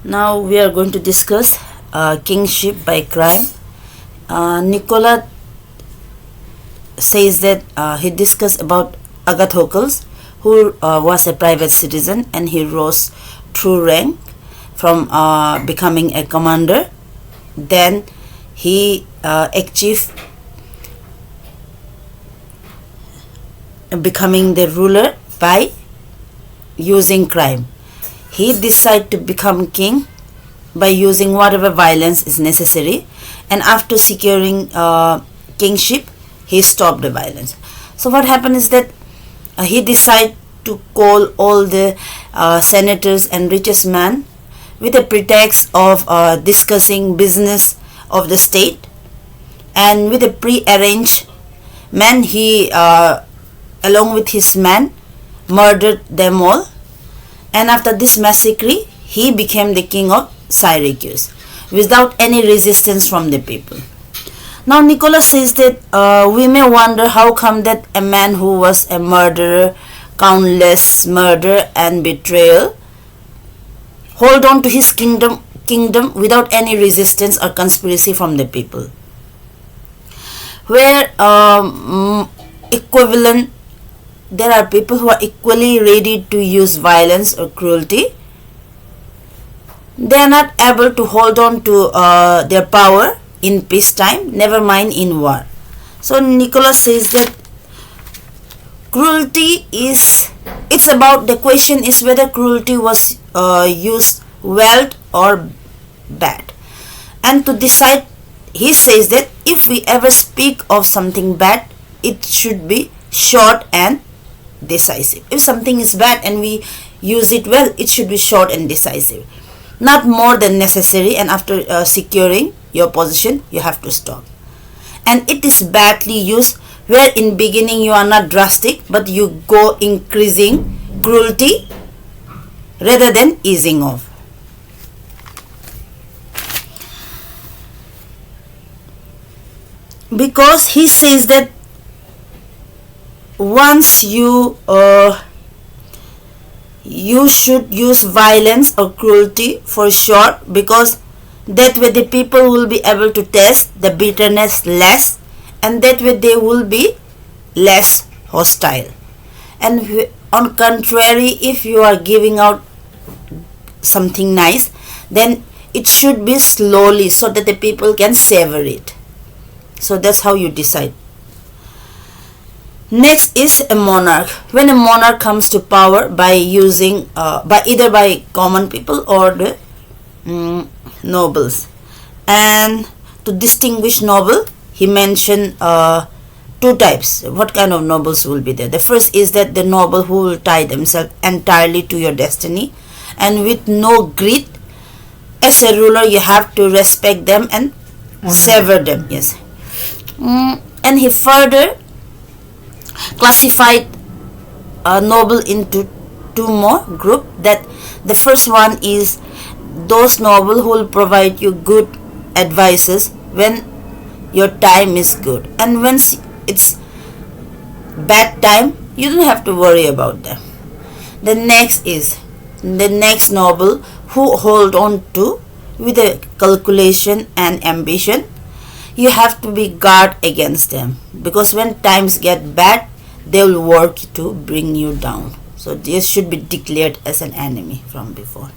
Now we are going to discuss kingship by crime. Nicola says that he discussed about Agathocles, who was a private citizen, and he rose through rank from becoming a commander. Then he achieved becoming the ruler by using crime. He decided to become king by using whatever violence is necessary, and after securing kingship, he stopped the violence. So what happened is that he decided to call all the senators and richest men with a pretext of discussing business of the state, and with a pre-arranged man, he along with his men murdered them all. And after this massacre, he became the king of Syracuse without any resistance from the people. Now Nicola says that we may wonder how come that a man who was a murderer, countless murder and betrayal, hold on to his kingdom without any resistance or conspiracy from the people. Where equivalent, there are people who are equally ready to use violence or cruelty. They are not able to hold on to their power in peacetime, never mind in war. So Nicola says that cruelty is, it's about, the question is whether cruelty was used well or bad. And to decide, he says that if we ever speak of something bad, it should be short and decisive. If something is bad and we use it well, it should be short and decisive, not more than necessary, and after securing your position you have to stop. And it is badly used where in beginning you are not drastic, but you go increasing cruelty rather than easing off. Because he says that once you should use violence or cruelty for short, because that way the people will be able to taste the bitterness less, and that way they will be less hostile. And on contrary, if you are giving out something nice, then it should be slowly so that the people can savor it. So that's how you decide. Next is a monarch. When a monarch comes to power by using by either by common people or the nobles. And to distinguish noble, he mentioned two types. What kind of nobles will be there? The first is that the noble who will tie themselves entirely to your destiny and with no greed. As a ruler, you have to respect them and sever them. Yes. And he further classified noble into two more group. That the first one is those noble who will provide you good advices when your time is good, and when it's bad time, you don't have to worry about them. The next is the next noble who hold on to with a calculation and ambition. You have to be guard against them, because when times get bad, they will work to bring you down. So this should be declared as an enemy from before.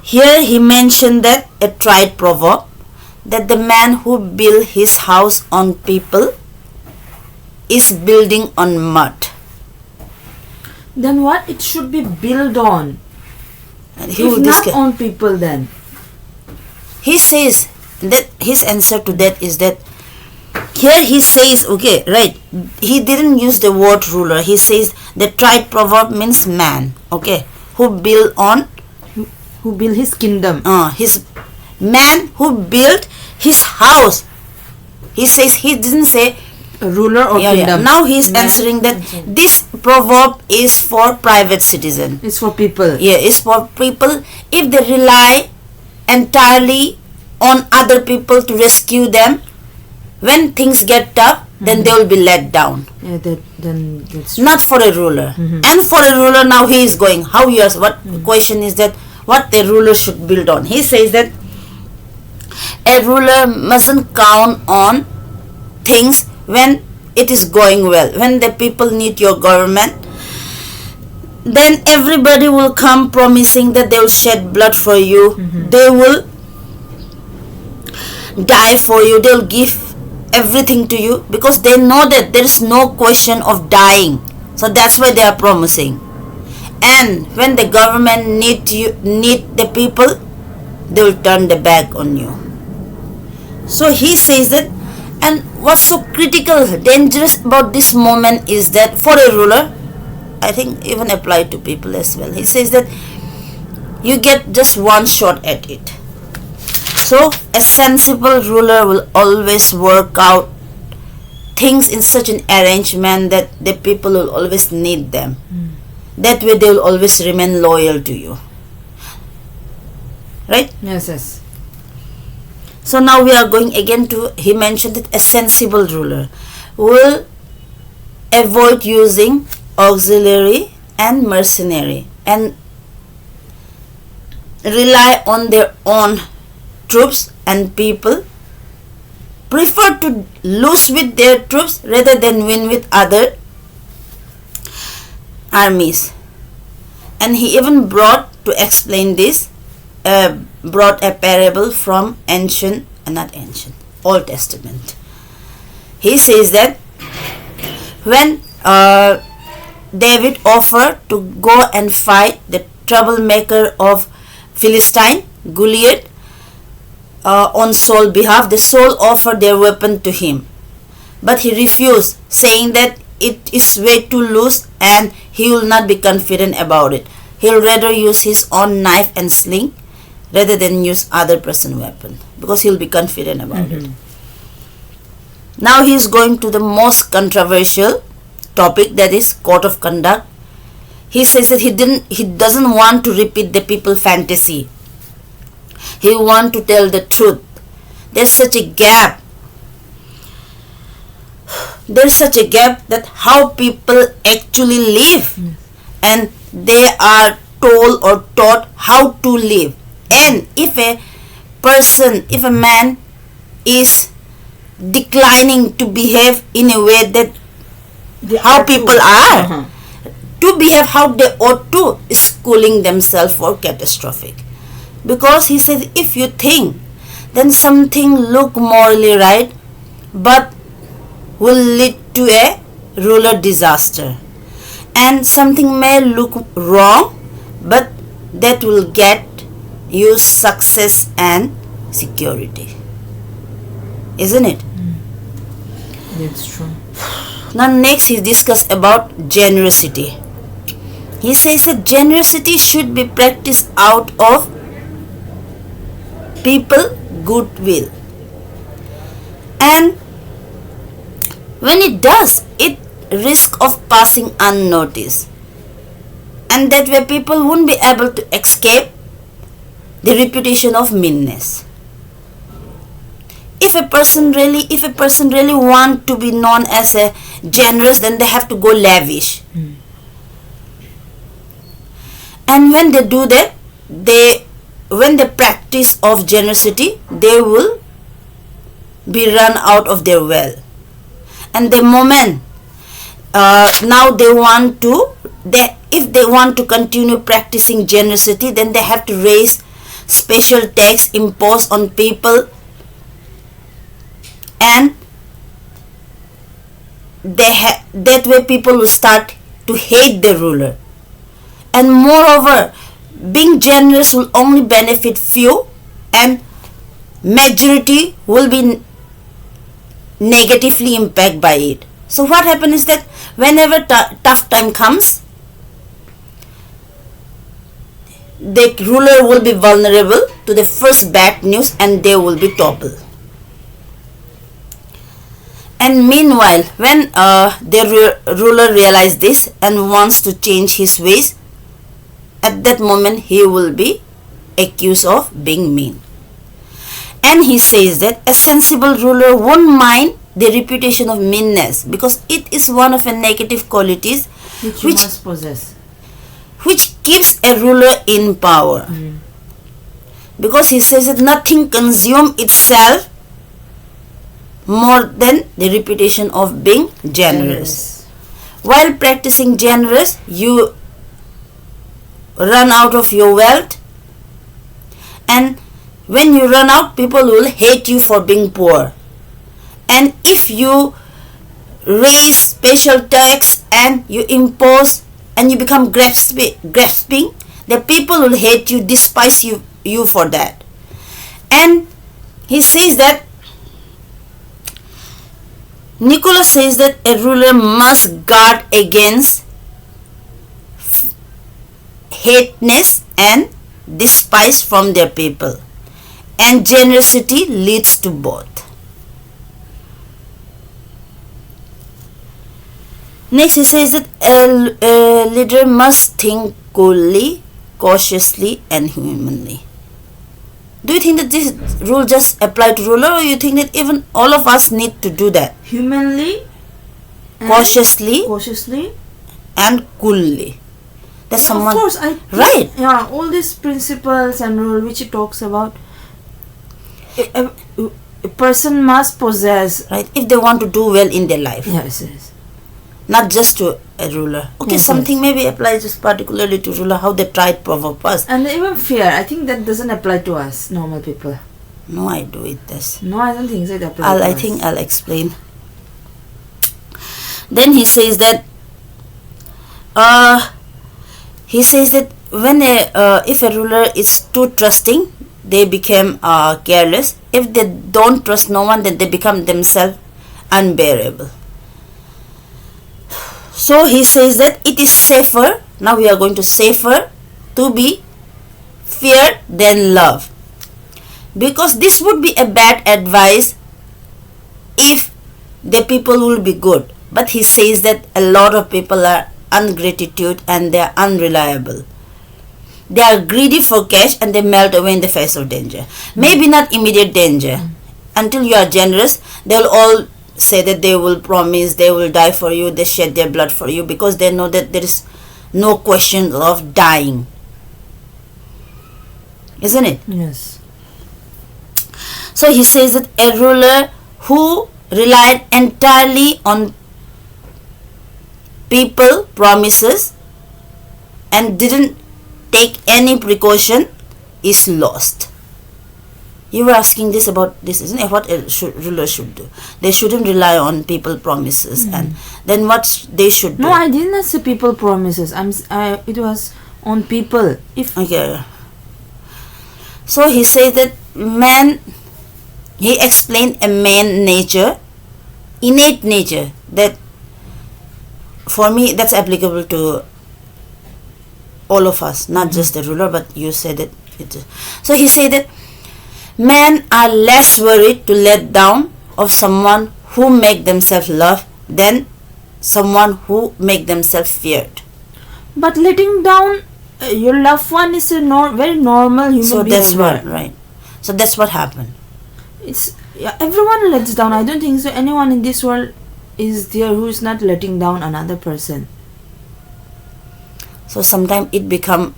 Here he mentioned that a tried proverb, that the man who build his house on people is building on mud. Then what it should be built on? And If not on people, then he says that his answer to that is that here he says, okay, right, he didn't use the word ruler. He says the tried proverb means man, okay, who build his kingdom. His man who built his house. He says, he didn't say A ruler or kingdom. Yeah. Now he is answering that this proverb is for private citizen. It's for people. Yeah, it's for people. If they rely entirely on other people to rescue them, when things get tough, then they will be let down. Yeah, then that's Not for a ruler. And for a ruler, now he is going. How years? What question is that? What a ruler should build on? He says that a ruler mustn't count on things when it is going well. When the people need your government, then everybody will come promising that they will shed blood for you. They will die for you. They will give everything to you because they know that there is no question of dying. So that's why they are promising. And when the government need the people, they will turn their back on you. So he says that, and what's so critical, dangerous about this moment is that for a ruler, I think even apply to people as well. He says that you get just one shot at it. So a sensible ruler will always work out things in such an arrangement that the people will always need them. That way they will always remain loyal to you. Right? yes. So now we are going again to, he mentioned that a sensible ruler will avoid using auxiliary and mercenary and rely on their own troops and people, prefer to lose with their troops rather than win with other armies. And he even brought, to explain this, brought a parable from Old Testament. He says that when David offered to go and fight the troublemaker of Philistine, Goliath, on Saul's behalf, the Saul offered their weapon to him. But he refused, saying that it is way too loose and he will not be confident about it. He'll rather use his own knife and sling rather than use other person's weapon because he'll be confident about it. Now he is going to the most controversial topic, that is code of conduct. He says that he doesn't want to repeat the people fantasy. He wants to tell the truth. There's such a gap. There's such a gap that how people actually live, and they are told or taught how to live. And if a man is declining to behave in a way that how people are, to behave how they ought to, schooling themselves for catastrophic. Because he says, if you think, then something look morally right, but will lead to a ruler disaster. And something may look wrong, but that will get you success and security. Isn't it? That's true. Now next he discussed about generosity. He says that generosity should be practiced out of people goodwill. And when it does, it risk of passing unnoticed. And that way people won't be able to escape the reputation of meanness. If a person really want to be known as a generous, then they have to go lavish. And when they do that, when they practice of generosity, they will be run out of their well. And the moment now if they want to continue practicing generosity, then they have to raise special tax imposed on people, and that way people will start to hate the ruler. And moreover, being generous will only benefit few, and majority will be negatively impacted by it. So what happens is that whenever tough time comes, the ruler will be vulnerable to the first bad news and they will be toppled. And meanwhile, when the ruler realizes this and wants to change his ways, at that moment he will be accused of being mean. And he says that a sensible ruler won't mind the reputation of meanness, because it is one of the negative qualities Which you must possess. which keeps a ruler in power. Because he says that nothing consumes itself more than the reputation of being generous. While practicing generous, you run out of your wealth, and when you run out, people will hate you for being poor. And if you raise special tax and you impose and you become grasping, the people will hate you, despise you for that. And he says that, Niccolo says that a ruler must guard against hateness and despise from their people, and generosity leads to both. Next, he says that a leader must think coolly, cautiously, and humanly. Do you think that this rule just apply to ruler, or you think that even all of us need to do that? Humanly, Cautiously, and coolly. That's someone. Of course, I think, right. Yeah, all these principles and rule which he talks about, a person must possess. Right, if they want to do well in their life. Yes. Not just to a ruler. Okay, Yes, something maybe applies just particularly to ruler, how they try to provoke us. And even fear, I think that doesn't apply to us, normal people. No, I do it this. No, I don't think so. It applies to I us. think I'll explain. Then he says that when if a ruler is too trusting, they become careless. If they don't trust no one, then they become themselves unbearable. So he says that it is safer, now we are going to safer, to be feared than loved. Because this would be a bad advice if the people will be good. But he says that a lot of people are ungratitude and they are unreliable. They are greedy for cash and they melt away in the face of danger. Maybe not immediate danger. Until you are generous, they will all say that they will promise, they will die for you, they shed their blood for you, because they know that there is no question of dying. Isn't it? Yes. So he says that a ruler who relied entirely on people promises and didn't take any precaution is lost. You were asking this about this, isn't it? What a ruler should do. They shouldn't rely on people promises, and then what they should do. No, I didn't say people promises. It was on people. Okay. So he says that he explained a man nature, innate nature, that for me that's applicable to all of us, not just the ruler, but you said it. So he said that men are less worried to let down of someone who make themselves loved than someone who make themselves feared. But letting down your loved one is a very normal human So behavior. that's what, right. So that's what happened. Everyone lets down. I don't think so anyone in this world is there who is not letting down another person. So sometimes it become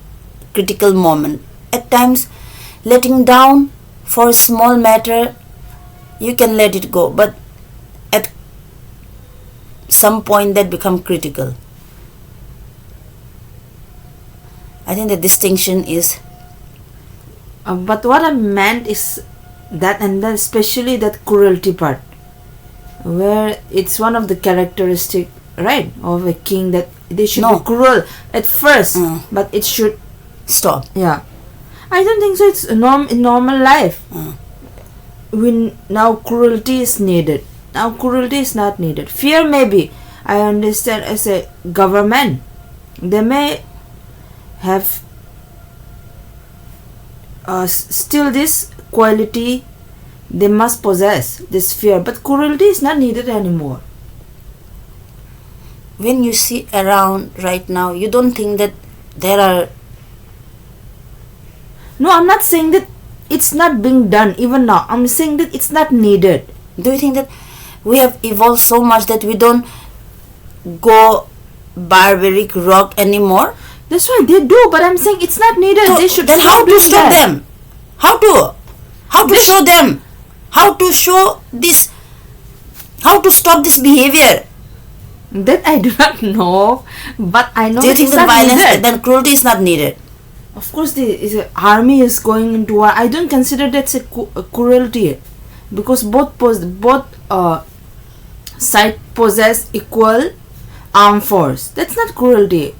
critical moment. At times, letting down for a small matter, you can let it go, but at some point that become critical. I think the distinction is. But what I meant is that, and then especially that cruelty part, where it's one of the characteristic, right, of a king, that they should be cruel at first, but it should stop. Yeah, I don't think so. It's in normal life. Now cruelty is needed. Now cruelty is not needed. Fear maybe. I understand as a government, they may have still this quality they must possess, this fear, but cruelty is not needed anymore. When you see around right now, you don't think that there are. No, I'm not saying that it's not being done even now. I'm saying that it's not needed. Do you think that we have evolved so much that we don't go barbaric rock anymore. That's why they do, but I'm saying it's not needed. So They should then how to doing stop that. them? How to show them? How to show this? How to stop this behavior? That I do not know, but I know Do you that think it's that not violence, needed. then cruelty is not needed? Of course, the army is going into war. I don't consider that's a cruelty, because both side possess equal armed force. That's not cruelty.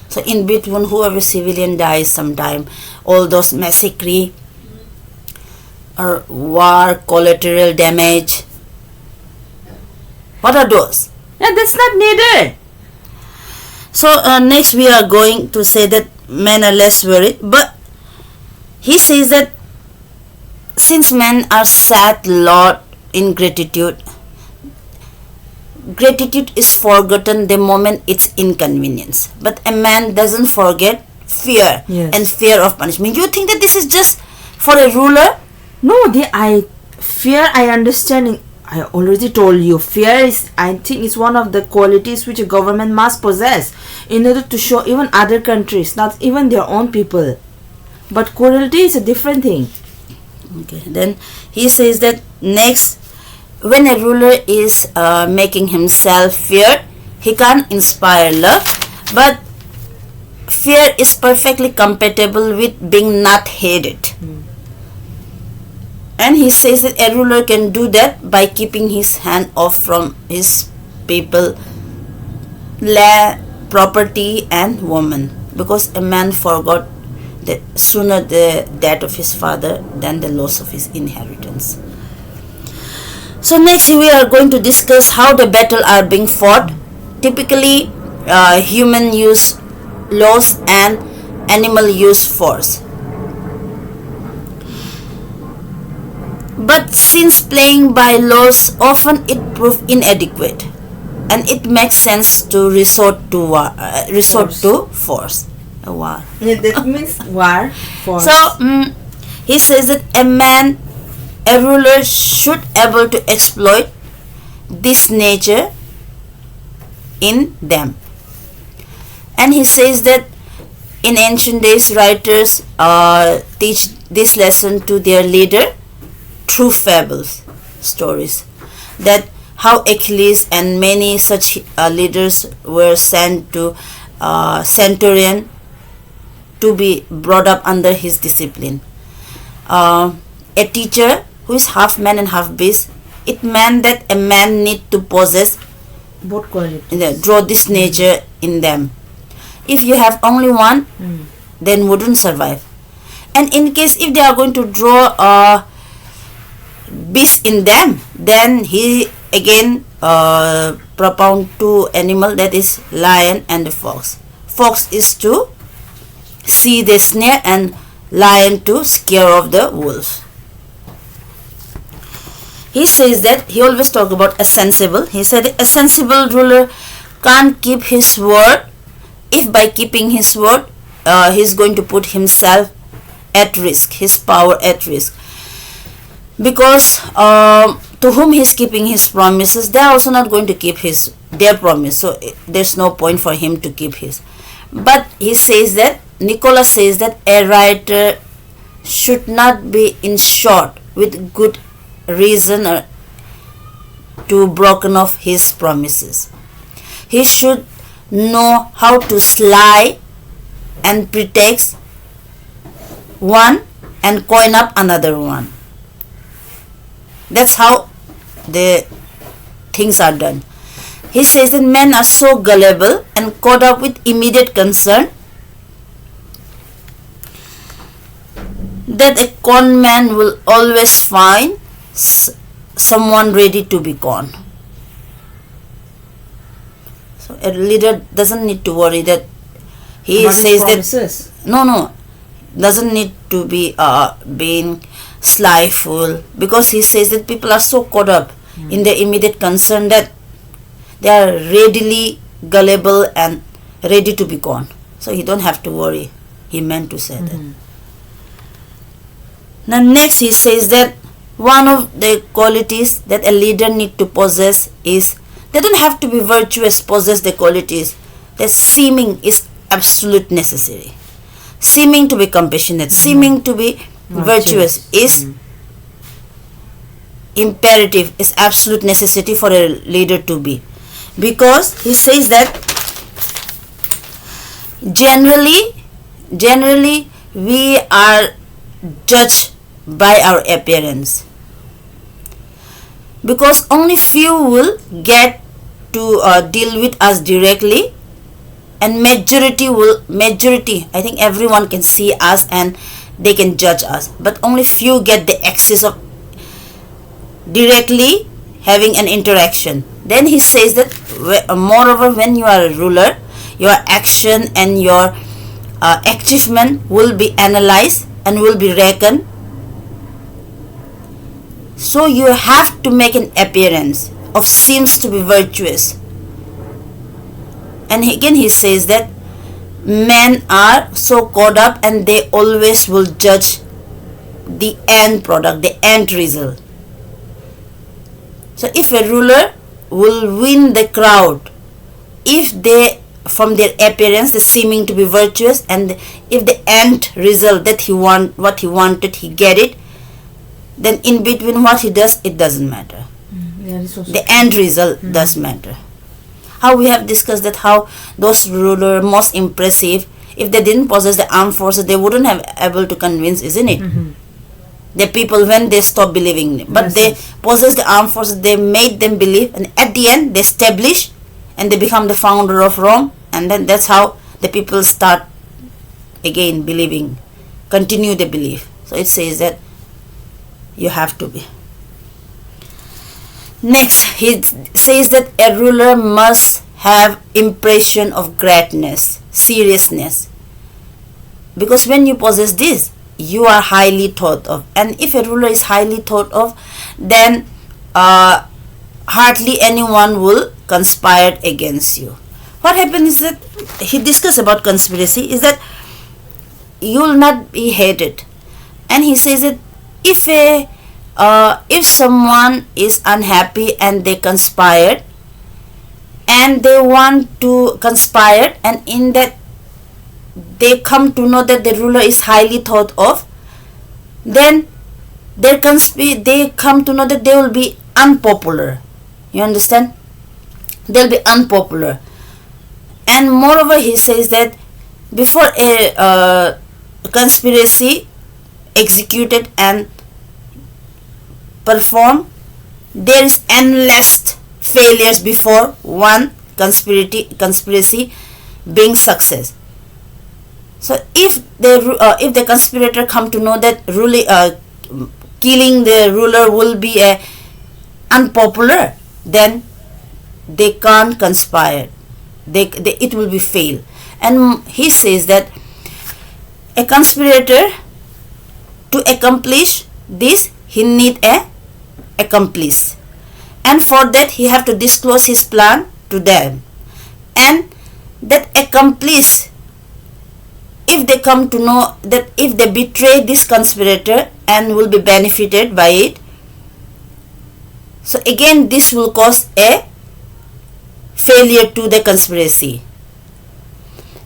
So in between, whoever civilian dies sometime, all those massacre or war collateral damage, what are those? Yeah, that's not needed. So next we are going to say that men are less worried, but he says that since men are sad lot in gratitude, gratitude is forgotten the moment it's inconvenience, but a man doesn't forget fear. Yes. And fear of punishment. You think that this is just for a ruler? No, fear. I understand. I already told you, fear is, I think, is one of the qualities which a government must possess in order to show even other countries, not even their own people. But cruelty is a different thing. Okay. Then he says that next, when a ruler is making himself feared, he can't inspire love, but fear is perfectly compatible with being not hated. And he says that a ruler can do that by keeping his hand off from his people, property and woman, because a man forgot that sooner the death of his father than the loss of his inheritance. So next we are going to discuss how the battle are being fought. Typically human use laws and animal use force. But since playing by laws often it proved inadequate, and it makes sense to resort to force. A war. Yeah, that means war. Force. So he says that a ruler should able to exploit this nature in them. And he says that in ancient days writers teach this lesson to their leader through fables, stories, that how Achilles and many such leaders were sent to Centurion to be brought up under his discipline. A teacher who is half man and half beast, it meant that a man need to possess both qualities. draw this nature in them. If you have only one, then wouldn't survive. And in case if they are going to draw a beast in them, then he again propound two animal, that is lion and the fox. Fox is to see the snare and lion to scare off the wolf. He says that he always talk about a sensible. He said a sensible ruler can't keep his word if by keeping his word he's going to put himself at risk, his power at risk. Because to whom he's keeping his promises, they are also not going to keep their promise. So there's no point for him to keep his. But he says that, Niccolo says that a writer should not be in short with good reason or to broken off his promises. He should know how to sly and pretext one and coin up another one. That's how the things are done. He says that men are so gullible and caught up with immediate concern that a con man will always find someone ready to be conned. So a leader doesn't need to worry that he About his says promises. that no, doesn't need to be being slyful, because he says that people are so caught up in their immediate concern that they are readily gullible and ready to be gone. So he don't have to worry. He meant to say that. Now next he says that one of the qualities that a leader need to possess is, they don't have to be virtuous, possess the qualities. The seeming is absolute necessary. Seeming to be compassionate, seeming to be virtuous is imperative, is absolute necessity for a leader to be. Because he says that generally we are judged by our appearance, because only few will get to deal with us directly, and majority, I think everyone can see us and they can judge us, but only few get the access of directly having an interaction. Then he says that moreover, when you are a ruler, your action and your achievement will be analyzed and will be reckoned. So you have to make an appearance of seems to be virtuous. And again he says that men are so caught up and they always will judge the end product, the end result. So if a ruler will win the crowd, if they, from their appearance, they seeming to be virtuous, and if the end result that what he wanted, he get it, then in between what he does, it doesn't matter. The end result does matter. How we have discussed that how those rulers most impressive, if they didn't possess the armed forces, they wouldn't have able to convince, isn't it? The people when they stop believing, but they possess the armed forces, they made them believe, and at the end they establish and they become the founder of Rome, and then that's how the people start again believing, continue the belief. So it says that you have to be. Next, he says that a ruler must have impression of greatness, seriousness, because when you possess this, you are highly thought of, and if a ruler is highly thought of, then hardly anyone will conspire against you. What happens is that he discussed about conspiracy is that you will not be hated, and he says that if someone is unhappy and they conspired and they want to conspire, and in that they come to know that the ruler is highly thought of, then they come to know that they will be unpopular. You understand? They'll be unpopular. And moreover, he says that before a conspiracy executed and performed, there is endless failures before one conspiracy being success. So if the conspirator come to know that killing the ruler will be unpopular, then they can't conspire. It will be fail. And he says that a conspirator, to accomplish this, he need a accomplice, and for that he have to disclose his plan to them, and that accomplice, if they come to know that if they betray this conspirator and will be benefited by it, so again this will cause a failure to the conspiracy.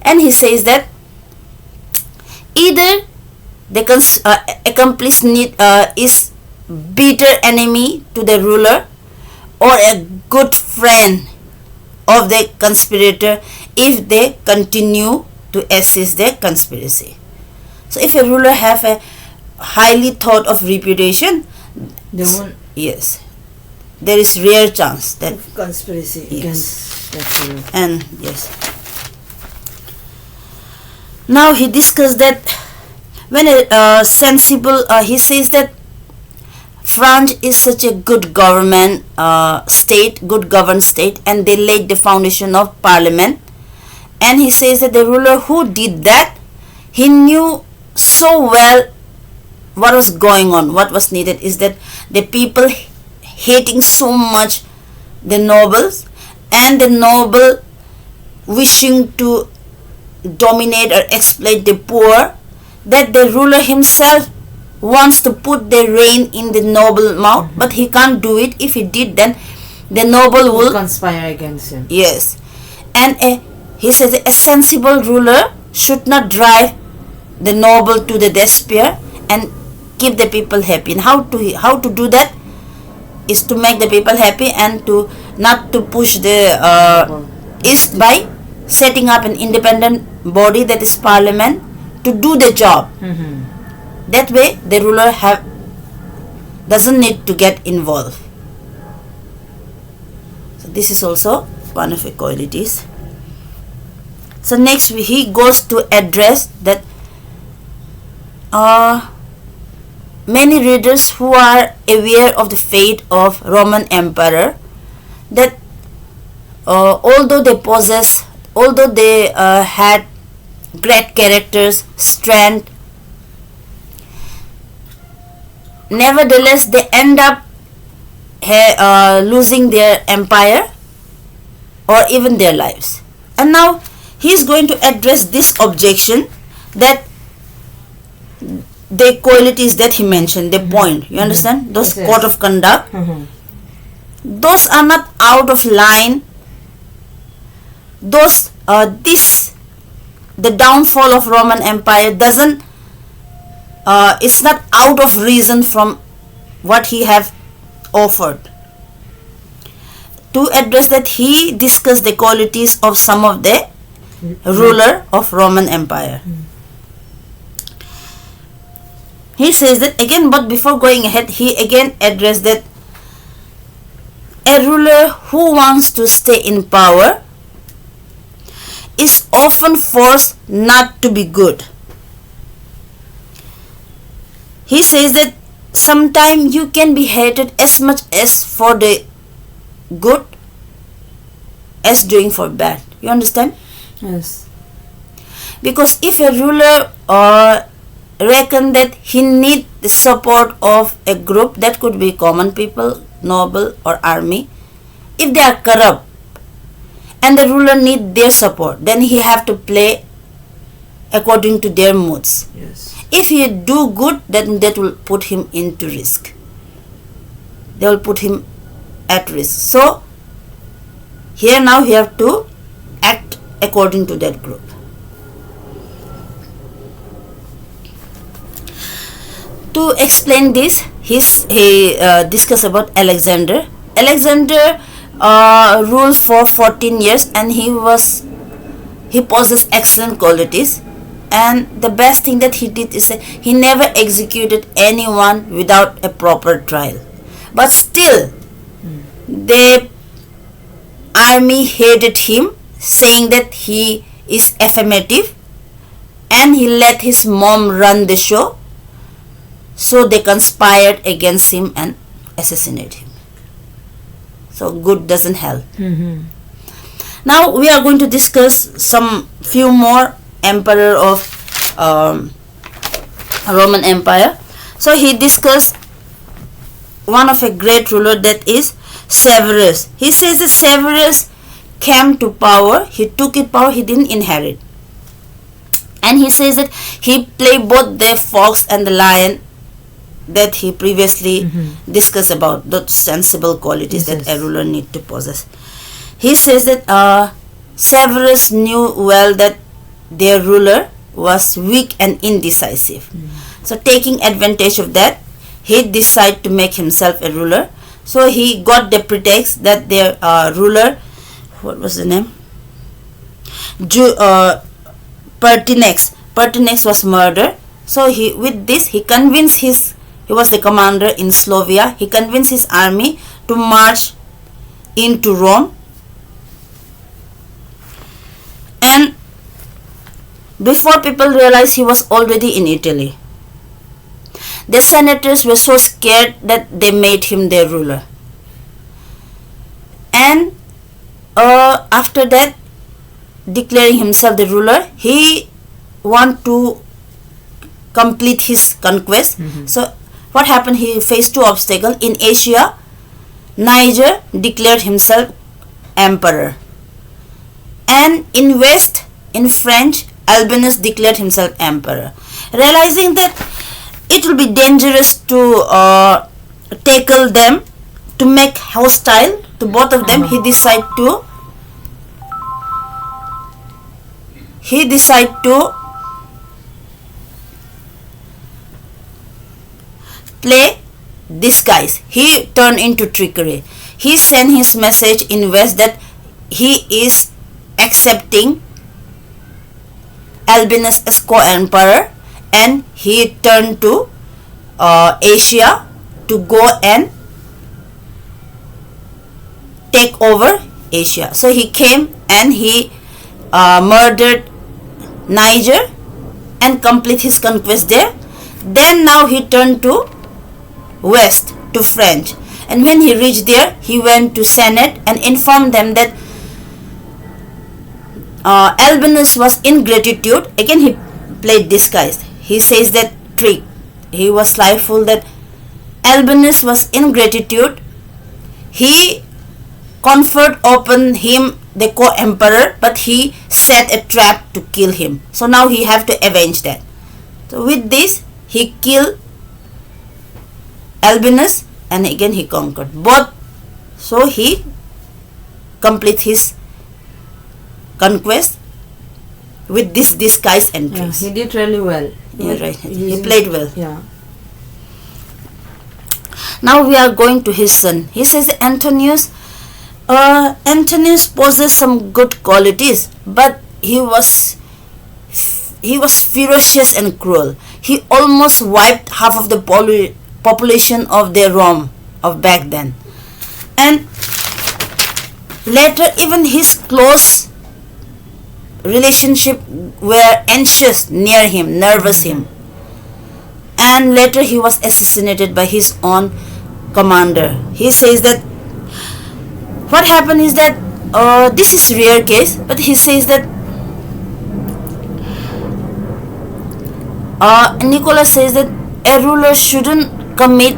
And he says that either the accomplice is bitter enemy to the ruler or a good friend of the conspirator if they continue to assist the conspiracy. So if a ruler have a highly thought of reputation, they won't. Yes, there is rare chance that conspiracy against that ruler. And yes. Now he discussed that when a sensible, he says that France is such a good government state, good governed state, and they laid the foundation of parliament. And he says that the ruler who did that, he knew so well what was going on, what was needed is that the people hating so much the nobles, and the noble wishing to dominate or exploit the poor, that the ruler himself wants to put the rein in the noble mouth, but he can't do it. If he did, then the noble will conspire against him. Yes. And he says a sensible ruler should not drive the noble to the despair and keep the people happy. And how to do that is to make the people happy and to not to push the is by setting up an independent body, that is parliament, to do the job. That way the ruler doesn't need to get involved. So this is also one of the qualities. So next he goes to address that many readers who are aware of the fate of Roman emperor, that although they had great characters, strength, nevertheless they end up losing their empire or even their lives. And now he is going to address this objection, that the qualities that he mentioned, the point, you understand, those code of conduct, those are not out of line. Those the downfall of Roman Empire doesn't it's not out of reason from what he have offered. To address that, he discussed the qualities of some of the ruler of Roman Empire. He says that again, but before going ahead, he again addressed that a ruler who wants to stay in power is often forced not to be good. He says that sometimes you can be hated as much as for the good as doing for bad. You understand? Yes. Because if a ruler reckon that he need the support of a group, that could be common people, noble or army, if they are corrupt and the ruler need their support, then he have to play according to their moods. Yes. If he do good, then that will put him into risk. They will put him at risk. So here now he have to act according to that group. To explain this, he discussed about Alexander. Alexander ruled for 14 years and he possessed excellent qualities. And the best thing that he did is that he never executed anyone without a proper trial. But still, the army hated him, saying that he is affirmative, and he let his mom run the show. So they conspired against him and assassinated him. So good doesn't help. Now we are going to discuss some few more emperor of Roman Empire. So he discussed one of a great ruler, that is Severus. He says that Severus came to power, he took it power, he didn't inherit. And he says that he played both the fox and the lion, that he previously discussed about, the sensible qualities that a ruler need to possess. He says that Severus knew well that their ruler was weak and indecisive. So taking advantage of that, he decided to make himself a ruler. So he got the pretext that their ruler, what was the name? Pertinax was murdered. So he convinced he was the commander in Slovia. He convinced his army to march into Rome. And before people realized, he was already in Italy. The senators were so scared that they made him their ruler. And after that, declaring himself the ruler, he want to complete his conquest. So what happened? He faced two obstacles. In Asia, Niger declared himself emperor. And in West, in French, Albinus declared himself emperor. Realizing that it will be dangerous to tackle them, to make hostile to both of them. He decide to play disguise. He turned into trickery. He sent his message in West that he is accepting Albinus as co-emperor, and he turned to Asia to go and take over Asia. So he came and he murdered Niger and complete his conquest there. Then now he turned to West, to French, and when he reached there, he went to Senate and informed them that Albinus was in gratitude. Again he played disguise. He says that trick. He was slyful that Albinus was in gratitude. He conferred upon him the co-emperor, but he set a trap to kill him. So now he have to avenge that. So with this, he killed Albinus, and again he conquered both. So he complete his conquest with this disguise entries. He did really well. Yeah, right. He played well. Yeah. Now we are going to his son. He says Antonius possessed some good qualities, but he was ferocious and cruel. He almost wiped half of the population of the Rome of back then. And later even his close relationship were anxious near him, nervous him. And later he was assassinated by his own commander. He says that what happened is that this is rare case, but he says that Nicholas says that a ruler shouldn't commit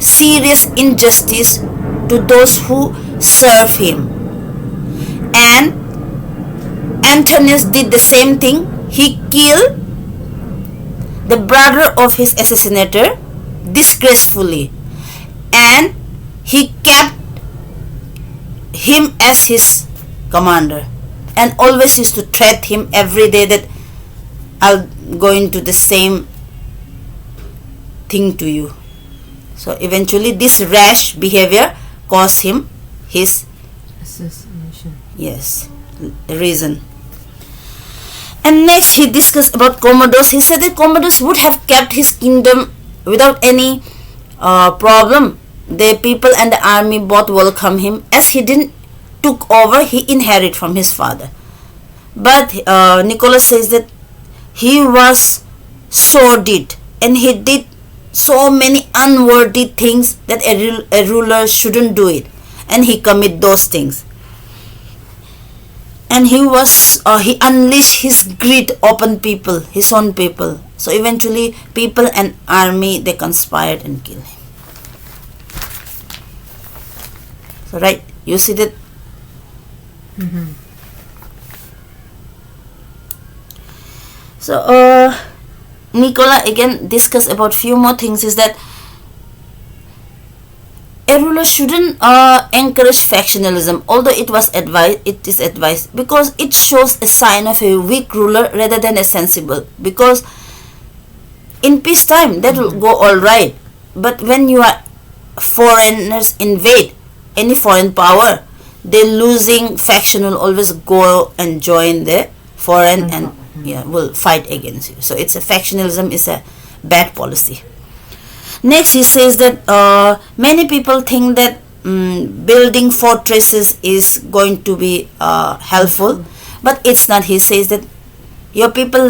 serious injustice to those who serve him. And Antonius did the same thing. He killed the brother of his assassinator disgracefully, and he kept him as his commander and always used to threat him every day that I'll go into the same thing to you. So eventually this rash behavior caused him his Assassination. yes reason. And next he discussed about Commodus. He said that Commodus would have kept his kingdom without any problem. The people and the army both welcome him. As he didn't took over, he inherited from his father. But Nicholas says that he was sordid and he did so many unworthy things that a ruler shouldn't do it, and he commit those things. And he unleashed his greed upon people, his own people. So eventually people and army, they conspired and killed him. So right, you see that. So Nicola again discuss about few more things. Is that a ruler shouldn't encourage factionalism, although it is advised, because it shows a sign of a weak ruler rather than a sensible. Because in peacetime that will go all right, but when you are foreigners invade any foreign power, the losing faction will always go and join the foreign and will fight against you. So it's a factionalism is a bad policy. Next he says that many people think that building fortresses is going to be helpful, but it's not. He says that your people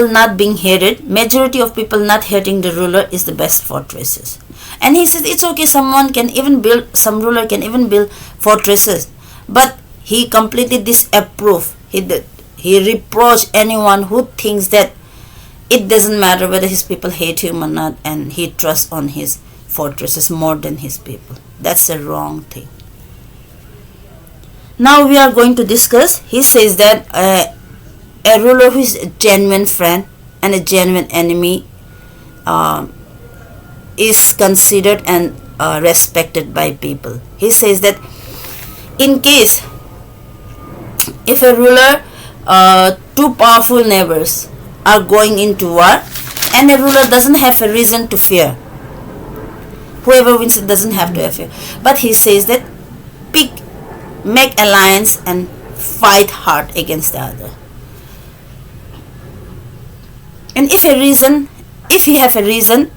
not being hated, majority of people not hating the ruler is the best fortresses. And he says it's okay, some ruler can even build fortresses, but he completely disapproved. He reproached anyone who thinks that it doesn't matter whether his people hate him or not, and he trusts on his fortresses more than his people. That's a wrong thing. Now we are going to discuss. He says that a ruler who is a genuine friend and a genuine enemy is considered and respected by people. He says that in case if a ruler, two powerful neighbors are going into war, and a ruler doesn't have a reason to fear, whoever wins it doesn't have to have fear, but he says that make alliance and fight hard against the other. And if you have a reason,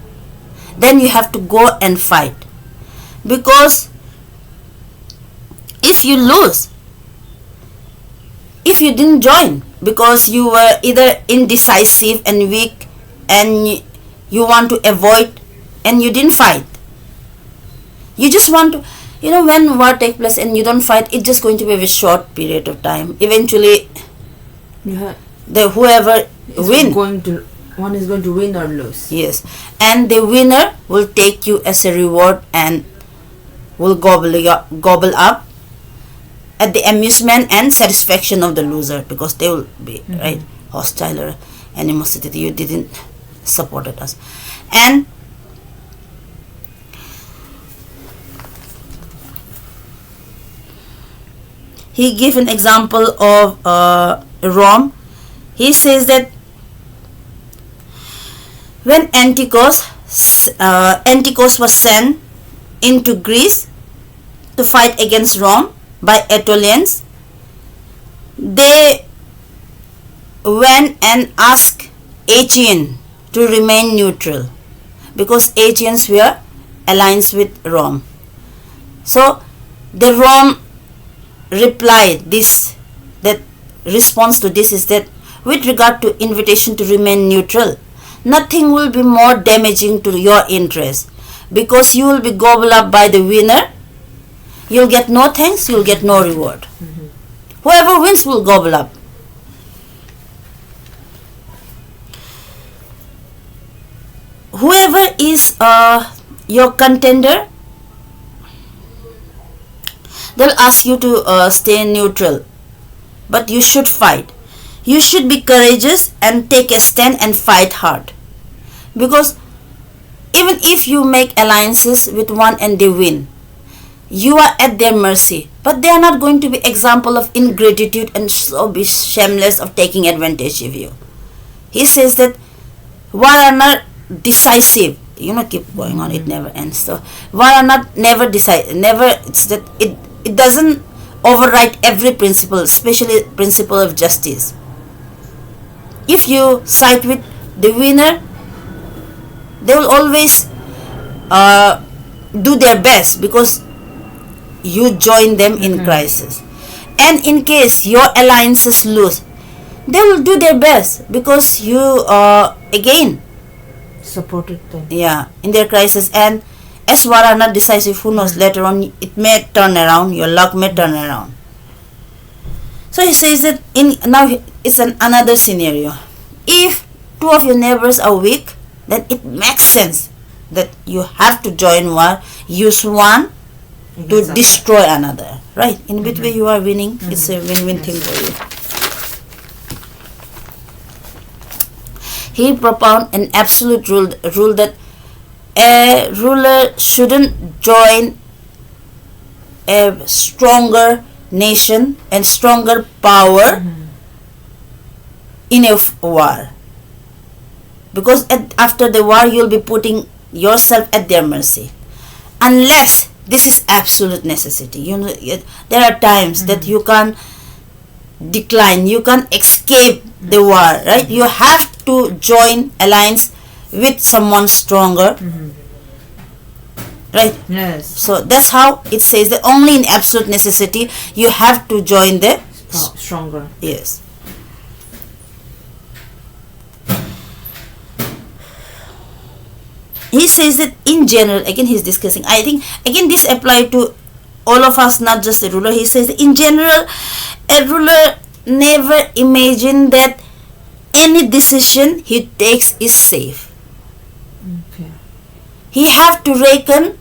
then you have to go and fight, because if you lose, if you didn't join because you were either indecisive and weak and you want to avoid and you didn't fight, you just want to, when war takes place and you don't fight, it's just going to be a very short period of time. Eventually whoever wins, one is going to win or lose. Yes, and the winner will take you as a reward and will gobble up at the amusement and satisfaction of the loser, because they will be right hostile or animosity. You didn't support us. And he gave an example of Rome. He says that when Antiochus was sent into Greece to fight against Rome by Aetolians, they went and asked Achaean to remain neutral, because Achaeans were alliance with Rome. So the Rome replied that response to this is that with regard to invitation to remain neutral, nothing will be more damaging to your interest, because you will be gobbled up by the winner. You'll get no thanks, you'll get no reward. Whoever wins will gobble up. Whoever is your contender, they'll ask you to stay neutral, but you should fight. You should be courageous and take a stand and fight hard, because even if you make alliances with one and they win, you are at their mercy, but they are not going to be example of ingratitude and so be shameless of taking advantage of you. He says that war are not decisive, keep going on, it never ends. So war are not never decisive, it's that it doesn't override every principle, especially principle of justice. If you side with the winner, they will always do their best, because you join them in crisis. And in case your alliances lose, they will do their best, because you again supported them. Yeah, in their crisis. And as war are not decisive, who knows, later on it may turn around, your luck may turn around. So he says that now it's another scenario. If two of your neighbors are weak, then it makes sense that you have to join war, use one to destroy another, right? In which way you are winning, it's a win-win thing for you. He propounded an absolute rule that a ruler shouldn't join a stronger nation and stronger power in a war, because after the war you'll be putting yourself at their mercy, unless this is absolute necessity. There are times that you can decline, you can escape the war, right? You have to join alliance with someone stronger, right? Yes. So that's how it says that only in absolute necessity you have to join the stronger. Yes. He says that in general, again he's discussing, I think again this applies to all of us, not just a ruler. He says that in general, a ruler never imagine that any decision he takes is safe. Okay. He have to reckon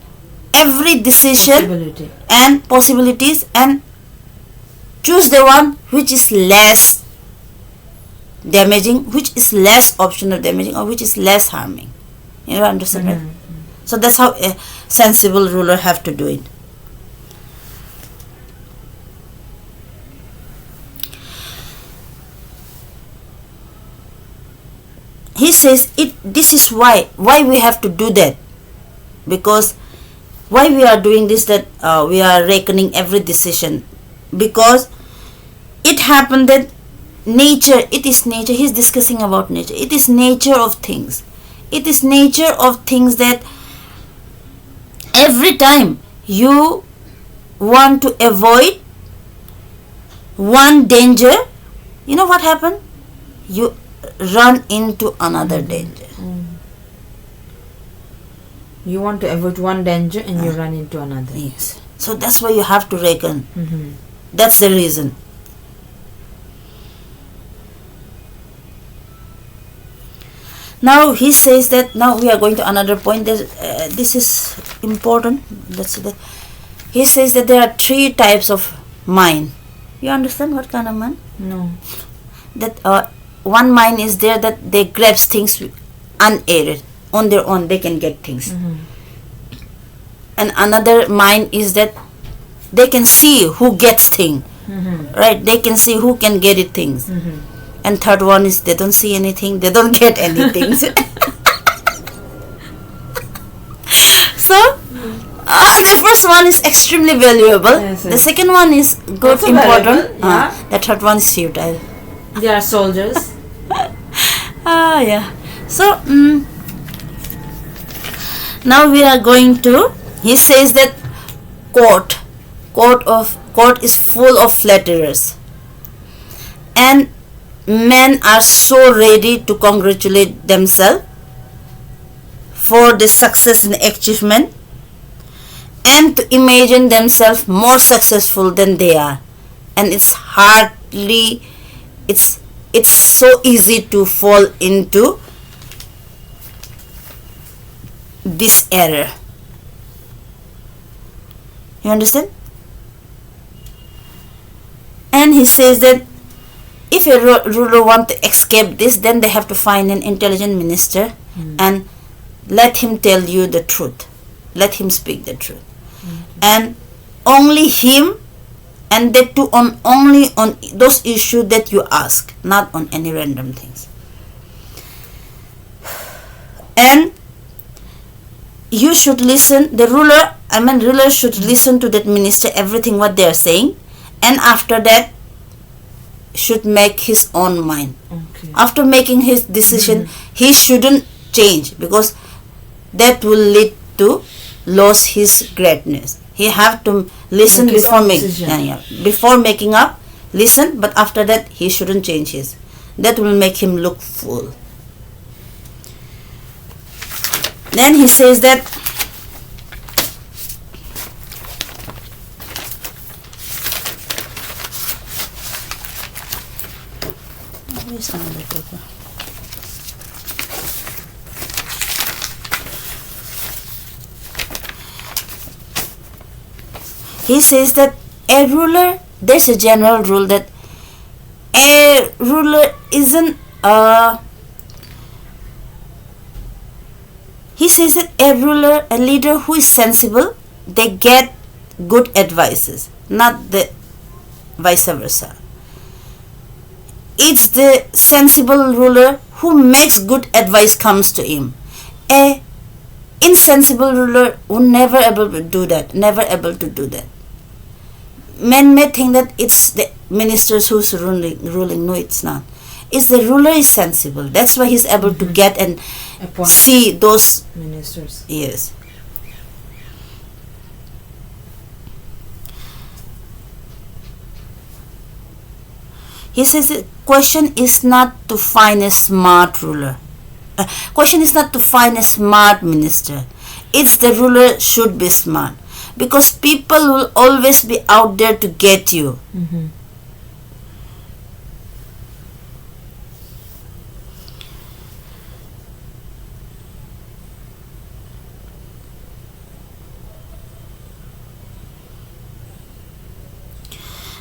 every decision and possibilities and choose the one which is less damaging, which is less option of damaging, or which is less harming. You understand, right? So that's how a sensible ruler have to do it. He says this is why we have to do that, because why we are doing this, that we are reckoning every decision, because it happened that nature, it is nature, he's discussing about nature, it is nature of things, it is nature of things that every time you want to avoid one danger, you know what happened, you run into another danger. You want to avoid one danger and you run into another. Yes. So that's why you have to reckon. That's the reason. Now he says that, now we are going to another point. This is important. That's that. He says that there are 3 types of mind. You understand what kind of mind? No. That one mind is there that they grasp things unaided, on their own they can get things. And another mind is that they can see who gets things, right? They can see who can get it things. And third one is they don't see anything, they don't get anything. So the first one is extremely valuable. Yes, yes. The second one is good, Also important. valuable, yeah. The third one is futile. They are soldiers. Yeah. So now we are going to, he says that court is full of flatterers, and men are so ready to congratulate themselves for the success and achievement, and to imagine themselves more successful than they are, and it's so easy to fall into this error. You understand? And he says that if a ruler want to escape this, then they have to find an intelligent minister and let him tell you the truth. Let him speak the truth. And only him, and that too only on those issues that you ask, not on any random things. And you should listen, ruler should listen to that minister, everything what they are saying, and after that should make his own mind. After making his decision, he shouldn't change, because that will lead to lose his greatness. He have to listen before making up, listen, but after that he shouldn't change his. That will make him look fool. Then he says that he says that a ruler, there's a general rule that a ruler isn't he says that a leader who is sensible, they get good advices, not the vice versa. It's the sensible ruler who makes good advice comes to him. A insensible ruler would never able to do that. Men may think that it's the ministers who's ruling. No, it's not. It's the ruler is sensible. That's why he's able to get and see those ministers. Yes. He says the question is not to find a smart ruler. Question is not to find a smart minister. It's the ruler should be smart. Because people will always be out there to get you.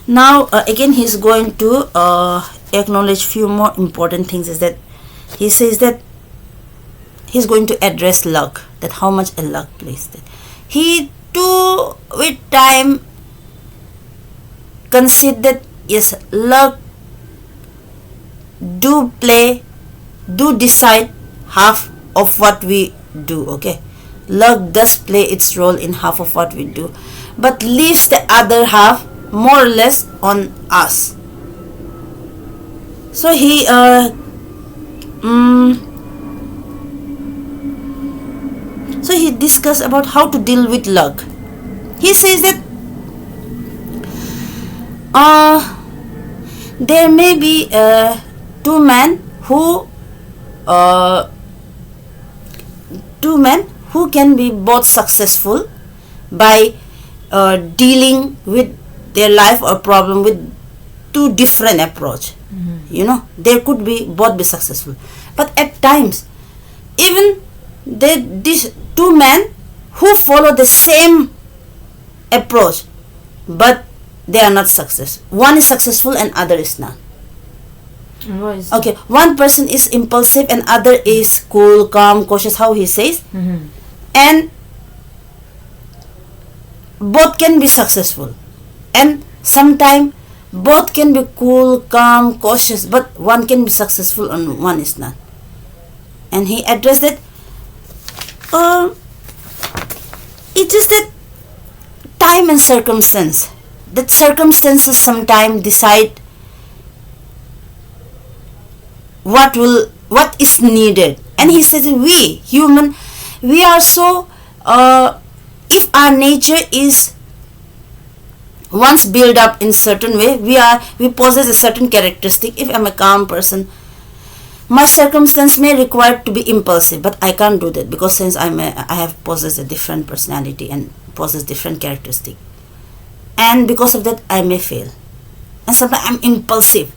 Now again he's going to acknowledge few more important things. Is that he says that he's going to address luck, that how much a luck plays. That he too with time concede that yes, luck do decide half of what we do. Okay, luck does play its role in half of what we do, but leaves the other half more or less on us. So he discussed about how to deal with luck. He says that there may be two men who can be both successful by dealing with their life or problem with two different approach. There could be both be successful, but at times even these two men who follow the same approach, but they are not successful. One is successful and other is not. Okay, one person is impulsive and other is cool, calm, cautious, how he says. And both can be successful, and sometimes both can be cool, calm, cautious, but one can be successful and one is not. And he addressed it. It's just that time and circumstance, that circumstances sometimes decide what is needed. And he says we human, we are so if our nature is once built up in certain way, we possess a certain characteristic. If I'm a calm person, my circumstance may require to be impulsive, but I can't do that because since I have possessed a different personality and possess different characteristic, and because of that I may fail. And sometimes I'm impulsive,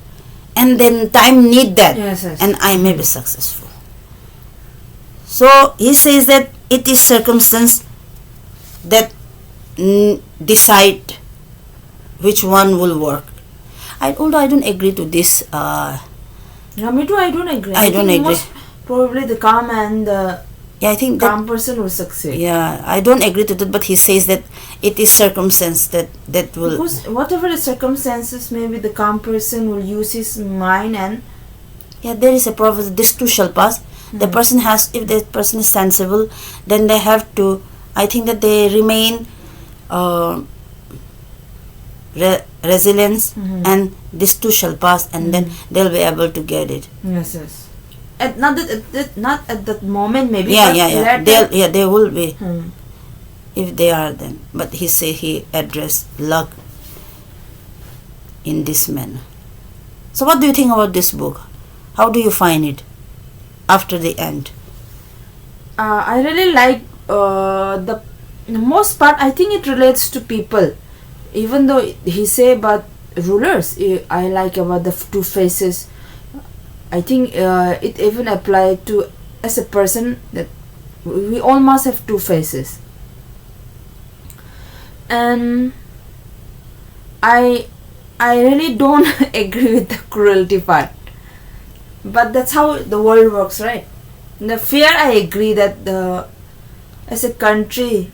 and then time need that, yes. and I may be successful. So he says that it is circumstance that decide which one will work. Although I don't agree to this. Me too. I don't agree. I don't agree. Most probably the calm and the I think calm person will succeed. Yeah, I don't agree to that. But he says that it is circumstance that will. Because whatever the circumstances, maybe the calm person will use his mind and. Yeah, there is a proverb. This too shall pass. The person has, if the person is sensible, then they have to. I think that they remain resilience, and this too shall pass, and then they'll be able to get it. Yes. Not at that moment, maybe. Yeah. They will be if they are them. But he addressed luck in this manner. So, what do you think about this book? How do you find it after the end? I really like the most part. I think it relates to people, even though he say about rulers. I like about the two faces. I think it even applied to as a person that we all must have two faces. And I really don't agree with the cruelty part, but that's how the world works, right? The fear, I agree that as a country,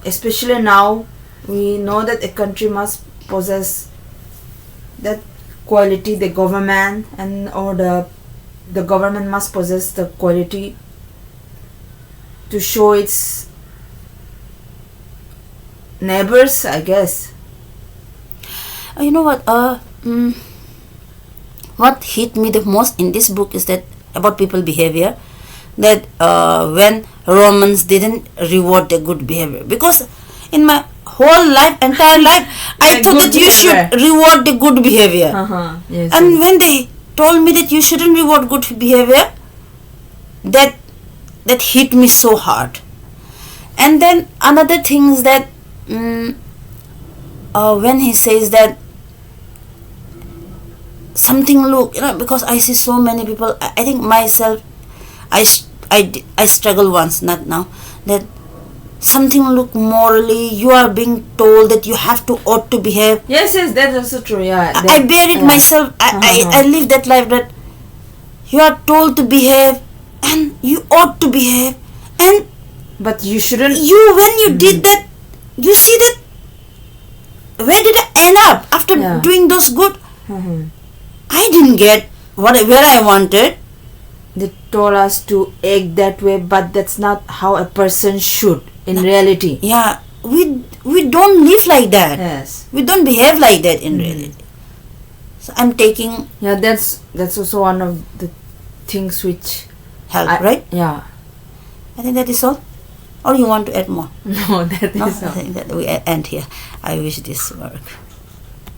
especially now, we know that a country must possess that quality, the government or the government must possess the quality to show its neighbors, I guess. You know what? What hit me the most in this book is that about people behavior, that when Romans didn't reward the good behavior, because in my whole life, entire life, I thought that you should reward the good behavior. Yes, and when they told me that you shouldn't reward good behavior, that hit me so hard. And then another thing is that when he says that something because I see so many people, I think myself, I struggle once, not now, that something look morally, you are being told that you have to ought to behave. Yes, that's also true. Yeah, I bear it myself. I live that life that you are told to behave and you ought to behave, and but you shouldn't. when you did that, you see that where did I end up after doing those good? I didn't get where I wanted. They told us to act that way, but that's not how a person should in reality. Yeah, we don't live like that. Yes, we don't behave like that in reality. So I'm taking. Yeah, that's also one of the things which help, right? Yeah. I think that is all. Or you want to add more? No, that is all. I think that we end here. I wish this work.